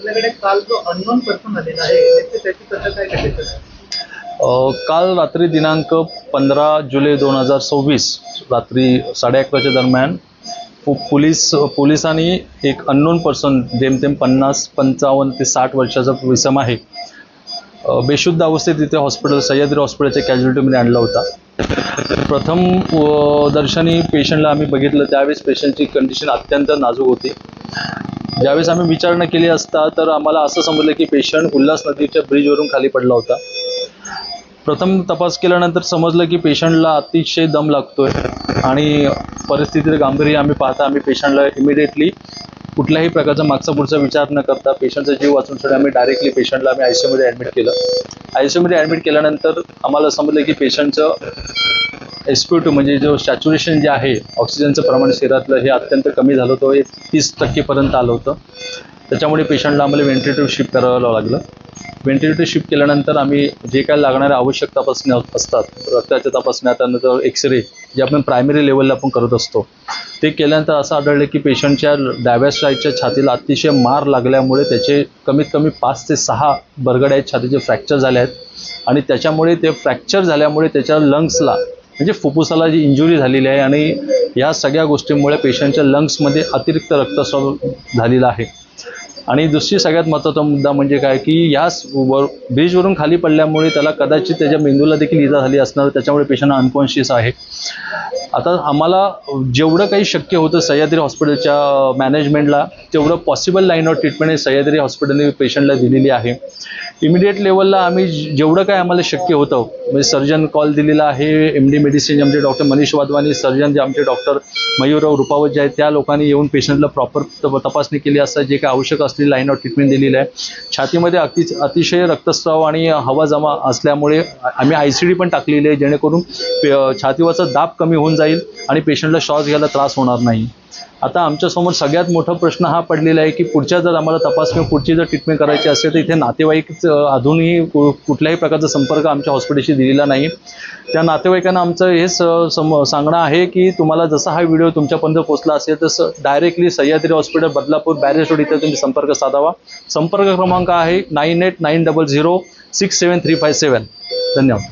आपल्याकडे काल जो अननोन पर्सन आलेला आहे त्याची कसं काय घडलं? काल रात्री दिनांक 15 जुलै 2026 रात्री 11:30 दरम्यान पोलिसांनी एक अननोन पर्सन जेमतेम 55 ते 60 वर्षाचा इसम आहे बेशुद्ध अवस्थेत इथे सह्याद्री हॉस्पिटलच्या कॅज्युलिटीमध्ये आणला होता. प्रथम दर्शनी पेशंटला आम्ही बघितलं त्यावेळेस पेशंटची कंडिशन अत्यंत नाजूक होती. ज्यावेळेस आम्ही विचारणा केली असता तर आम्हाला असं समजलं की पेशंट उल्हास नदीच्या ब्रिजवरून खाली पडला होता. प्रथम तपास केल्यानंतर समजलं की पेशंटला अतिशय दम लागतोय आणि परिस्थितीचं गांभीर्य आम्ही पाहता आम्ही पेशंटला इमिडिएटली कुठल्याही प्रकारचा मागचा पुढचा विचार न करता पेशंटचा जीव वाचवण्यासाठी आम्ही डायरेक्टली पेशंटला आम्ही आयसीयूमध्ये ॲडमिट केलं. आयसीयूमध्ये ॲडमिट केल्यानंतर आम्हाला समजलं की पेशंटचं SpO2 म्हणजे जो सॅच्युरेशन जे आहे ऑक्सिजनचं प्रमाण शरीरातलं हे अत्यंत कमी झालं होतं. 30% आलं होतं. त्याच्यामुळे पेशंटला आम्हाला व्हेंटिलेटर शिफ्ट करावं लागलं. व्हेंटिलेटर शिफ्ट केल्यानंतर आम्ही जे काय लागणाऱ्या आवश्यक तपासण्या असतात रक्ताच्या तपासण्या त्यानंतर एक्सरे जे आपण प्रायमरी लेवलला आपण करत असतो ते केल्यानंतर असं आढळलं की पेशंटच्या डाव्या साईडच्या छातीला अतिशय मार लागल्यामुळे त्याचे कमीत कमी 5 ते 6 बरगड्या आहेत छातीचे फ्रॅक्चर झाले आहेत आणि त्याच्यामुळे ते फ्रॅक्चर झाल्यामुळे त्याच्या लंग्सला म्हणजे फुफ्फुसाला जी इंजुरी झालेली आहे आणि या सगळ्या गोष्टींमुळे पेशंटच्या लंग्समध्ये अतिरिक्त रक्तस्राव झालेला आहे. आणि दुसरी सगळ्यात महत्त्वाचा मुद्दा म्हणजे काय की या ब्रिजवरून खाली पडल्यामुळे त्याला कदाचित त्याच्या मेंदूला देखील इजा झाली असणार त्याच्यामुळे पेशंट अनकॉन्शियस आहे. आता आम्हाला जेवढं काही शक्य होतं सह्याद्री हॉस्पिटलच्या मॅनेजमेंटला तेवढं possible line of treatment Sahyadri हॉस्पिटलने पेशंटला दिलेली आहे. इमिडिएट लेवलला आम्ही जेवढं काय आम्हाला शक्य होतं म्हणजे सर्जन कॉल दिलेला आहे. MD मेडिसिन आमचे डॉक्टर मनीष वाधवानी सर्जन जे आमचे डॉक्टर मयूरराव रुपावत जे आहेत त्या लोकांनी येऊन पेशंटला प्रॉपर तपासणी केली असता जे काही आवश्यक असलेली लाईन ऑफ ट्रीटमेंट दिलेली आहे. छातीमध्ये अतिशय रक्तस्राव आणि हवा जमा असल्यामुळे आम्ही ICD पण टाकलेली आहे जेणेकरून छातीवरचा दाब कमी होऊन जाईल आणि पेशंटला श्वास घ्यायला त्रास होणार नाही. आता आमच्यासमोर सगळ्यात मोठा प्रश्न हा पडलेला आहे की पुढच्या जर आम्हाला तपास किंवा पुढची जर ट्रीटमेंट करायची असेल तर इथे नातेवाईक अजूनही कुठल्याही प्रकारचा संपर्क आमच्या हॉस्पिटलशी दिलेला नाही. त्या नातेवाईकांना आमचं हे सांगणं आहे की तुम्हाला जसा हा व्हिडिओ तुमच्यापर्यंत पोहोचला असेल तसं directly Sahyadri hospital Badlapur barrage road इथे तुम्ही संपर्क साधावा. संपर्क क्रमांक आहे 9890067357. धन्यवाद.